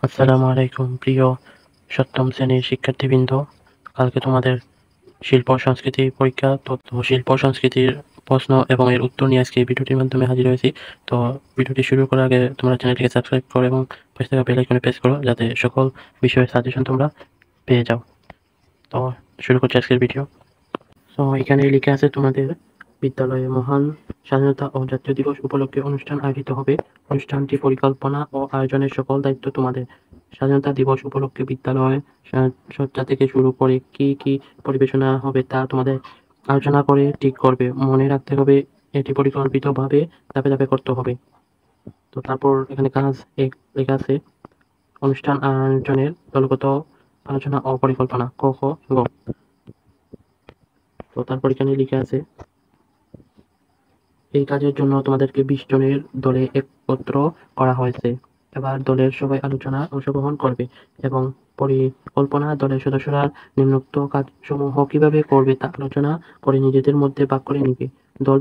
আসসালামু আলাইকুম প্রিয় সপ্তম শ্রেণীর শিক্ষার্থীবৃন্দ। কালকে তোমাদের শিল্প সংস্কৃতি পরীক্ষা। তো শিল্প সংস্কৃতির প্রশ্ন এবং এর উত্তর নিয়ে আজকে এই ভিডিওটির মাধ্যমে হাজির হয়েছি। তো ভিডিওটি শুরু করার আগে তোমরা চ্যানেলটিকে সাবস্ক্রাইব করো এবং পাশে থাকা বেল আইকনে প্রেস করো যাতে সকল বিষয়ের সাজেশন তোমরা পেয়ে যাও। তো শুরু করছি আজকের ভিডিও। তো এখানে লিখে আছে তোমাদের বিদ্যালয়ে মহান স্বাধীনতা ও জাতীয় দিবস উপলক্ষে অনুষ্ঠান আয়োজিত হবে। অনুষ্ঠানটি পরিকল্পনা ও আয়োজনের সকল দায়িত্ব তোমাদের। স্বাধীনতা দিবস উপলক্ষে বিদ্যালয়ে সজ্জা থেকে শুরু করে কি কি পরিবেশনা হবে তা তোমাদের আলোচনা করে ঠিক করবে। মনে রাখতে হবে এটি পরিকল্পিতভাবে ধাপে ধাপে করতে হবে। তো তারপর এখানে কাজ এক লেখা আছে অনুষ্ঠান আয়োজনের দলগত আলোচনা ও পরিকল্পনা ক খ গ। তো তারপর এখানে লিখে আছে এই কাজের জন্য তোমাদেরকে 20 জনের দলে একত্র করা হয়েছে। এবার দলের সবাই আলোচনা অংশগ্রহণ করবে এবং পরিকল্পনা দলের সদস্যরা নিম্নোক্ত কাজসমূহ কিভাবে করবে তা আলোচনা করে নিজেদের মধ্যে ভাগ করে নিবে। দল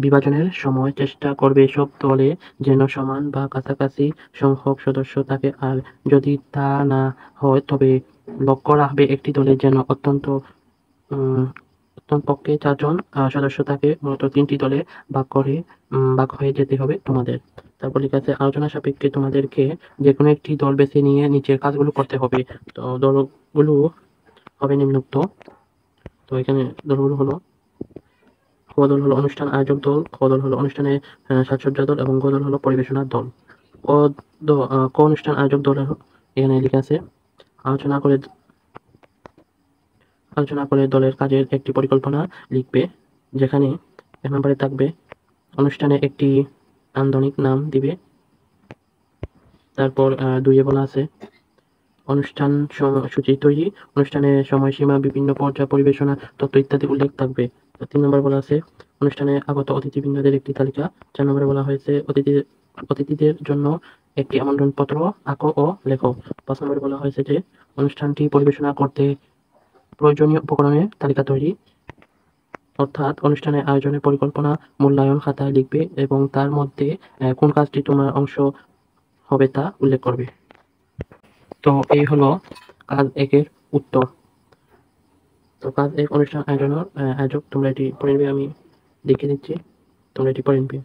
বিভাজনের সময় চেষ্টা করবে সব দলে যেন সমান বা কাছাকাছি সংখ্যক সদস্য থাকে, আর যদি তা না হয় তবে লক্ষ্য রাখবে একটি দলে যেন পক্ষে 4 জন সদস্য থাকে। মূলত 3টি দলে ভাগ হয়ে যেতে হবে তোমাদের। তারপর লেখা আছে আলোচনা সাপেক্ষে তোমাদেরকে যেকোনো একটি দল বেছে নিয়ে নিচের কাজগুলো করতে হবে। তো দলগুলো হবে নিম্নোক্ত। তো এখানে দলগুলো হলো ক দল হলো অনুষ্ঠান আয়োজক দল, খ দল হলো অনুষ্ঠানে সাজসজ্জা দল এবং গ দল হলো পরিবেশনার দল। ক অনুষ্ঠান আয়োজক দল এখানে লেখা আছে আলোচনা করে দলের কাজের একটি পরিকল্পনা লিখবে, যেখানে 1 নম্বরে থাকবে অনুষ্ঠানে একটি নান্দনিক নাম দিবে। তারপর 2 এ বলা আছে অনুষ্ঠান সূচি তৈরি, অনুষ্ঠানের সময়সীমা, বিভিন্ন পর্যায়, পরিবেশনা তথ্য ইত্যাদি উল্লেখ থাকবে। 3 নম্বরে বলা আছে অনুষ্ঠানে আগত অতিথিবৃন্দদের একটি তালিকা। 4 নম্বরে বলা হয়েছে অতিথিদের জন্য একটি আমন্ত্রণপত্র আঁকো ও লেখো। 5 নম্বরে বলা হয়েছে যে অনুষ্ঠানটি পরিবেশনা করতে প্রয়োজনীয় উপকরণের তালিকা তৈরি, অর্থাৎ অনুষ্ঠানের আয়োজনের পরিকল্পনা মূল্যায়ন খাতায় লিখবে এবং তার মধ্যে কোন কাজটি তোমার অংশ হবে তা উল্লেখ করবে। তো এই হলো কাজ 1 এর উত্তর। তো কাজ 1 অনুষ্ঠান আয়োজনের আয়োজক তোমরা এটি পড়ে নিবে, আমি দেখিয়ে দিচ্ছি, তোমরা এটি পড়ে নিবে।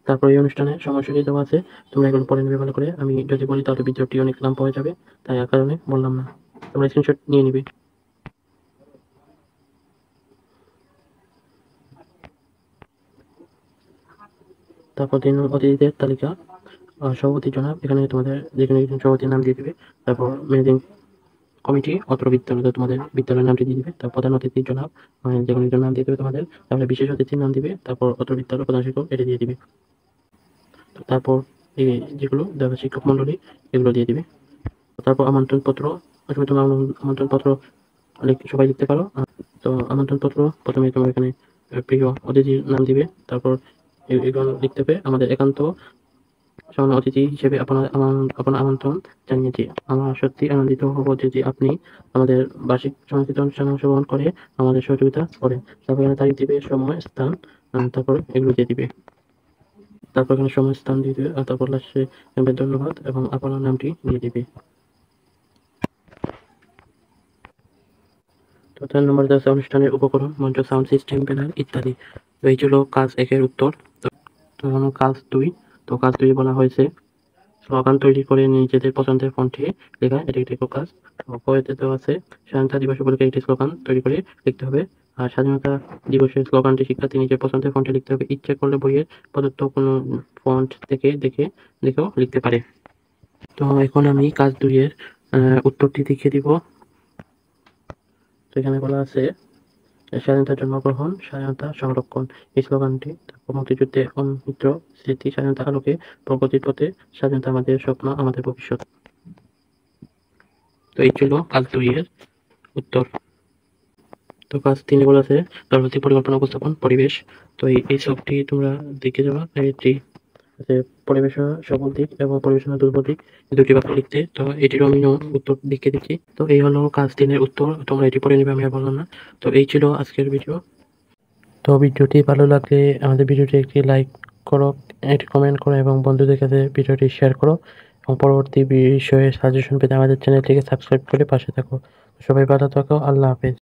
তারপর এই অনুষ্ঠানের সময়সূচি দেওয়া আছে, তোমরা এগুলো পড়ে নিবে ভালো করে। আমি যদি বলি তাহলে ভিডিওটি অনেক লম্বা হয়ে যাবে, তাই এর কারণে বললাম না। তোমরা স্ক্রিনশট নিয়ে নিবে। তারপর 3 অতিথিদের তালিকা। সভাপতি জনাব, এখানে তোমাদের যেকোনো একজন সভাপতির নাম দিয়ে দিবে। তারপর ম্যানেজিং কমিটি অত্র বিদ্যালয়ে তোমাদের বিদ্যালয়ের নামটি দিয়ে দিবে। তারপর প্রধান অতিথি জনাব, যেকোনো একজন নাম দিয়ে দেবে তোমাদের। তারপরে বিশেষ অতিথির নাম দিবে। তারপর অত্র বিদ্যালয়ের প্রধান শিক্ষক এটি দিয়ে দিবে। তারপর এই যেগুলো দেওয়া শিক্ষক মন্ডলী এগুলো দিয়ে দিবে। তারপর আমন্ত্রণপত্র, আসলে তোমার আমন্ত্রণপত্র সবাই লিখতে পারো। তো আমন্ত্রণপত্র প্রথমে তোমার এখানে প্রিয় অতিথির নাম দিবে। তারপর এগুলো লিখতে হবে আমাদের একান্ত সামান্য অতিথি হিসেবে আপনার আমন্ত্রণ জানিয়েছি। আমরা সত্যি আনন্দিত হব যদি আপনি আমাদের বার্ষিক সংস্কৃত অনুষ্ঠানে অংশগ্রহণ করে আমাদের সহযোগিতা করেন। তারপর এখানে তারিখ দিবে, সময়, স্থান, তারপর এগুলো দিয়ে দিবে। তারপর এখানে সময়, স্থান দিয়ে দিবে, আর তারপর লাস্টে ধন্যবাদ এবং আপনার নামটি দিয়ে দিবে। তো 4 নম্বরে দেওয়া আছে অনুষ্ঠানের উপকরণ, মঞ্চ, সাউন্ড সিস্টেম, ব্যানার ইত্যাদি। তো এই ছিল কাজ 1 এর উত্তর। তো এখন কাজ 2। তো কাজ 2 বলা হয়েছে স্লোগান তৈরি করে নিজেদের পছন্দের ফন্টে লেখা, এটা একটি কাজ। কয়েতে দেওয়া আছে স্বাধীনতা দিবস উপলক্ষে একটি স্লোগান তৈরি করে লিখতে হবে। আর স্বাধীনতা দিবসের স্লোগানটি শিক্ষার্থী নিজের পছন্দের ফন্টে লিখতে হবে। ইচ্ছে করলে বইয়ের প্রদত্ত কোনো ফন্ট থেকে দেখেও লিখতে পারে। তো এখন আমি কাজ 2 এর উত্তরটি দেখিয়ে দিব। তো এখানে বলা আছে স্বাধীনতার জন্মগ্রহণ, স্বাধীনতা সংরক্ষণ, এই স্লোগানটি মুক্তিযুদ্ধে অমৃত স্মৃতি, স্বাধীনতার আলোকে প্রগতির পথে, স্বাধীনতা আমাদের স্বপ্ন, আমাদের ভবিষ্যৎ। তো এই ছিল কাজ 2 এর উত্তর। তো কাজ 3 বলা আছে দলভিত্তিক পরিকল্পনা, উপস্থাপন, পরিবেশ। তো এই সবটি তোমরা দেখে যাবা। এটি পরিবেশনা সফল দিক এবং পরিবেশনা দুর্বল দিক, এই দুটি বাক্য লিখতে। তো এটিরও আমি উত্তর লিখে দিচ্ছি। তো এই হলো কাজ 3 এর উত্তর, তোমরা এটি পড়ে নেবে, আমি আর বললাম না। তো এই ছিল আজকের ভিডিও। তো ভিডিওটি ভালো লাগলে আমাদের ভিডিওটি একটি লাইক করো এটি কমেন্ট করো এবং বন্ধুদের কাছে ভিডিওটি শেয়ার করো এবং পরবর্তী বিষয়ে সাজেশন পেতে আমাদের চ্যানেলটিকে সাবস্ক্রাইব করে পাশে থাকো। সবাই ভালো থাকো। আল্লাহ হাফেজ।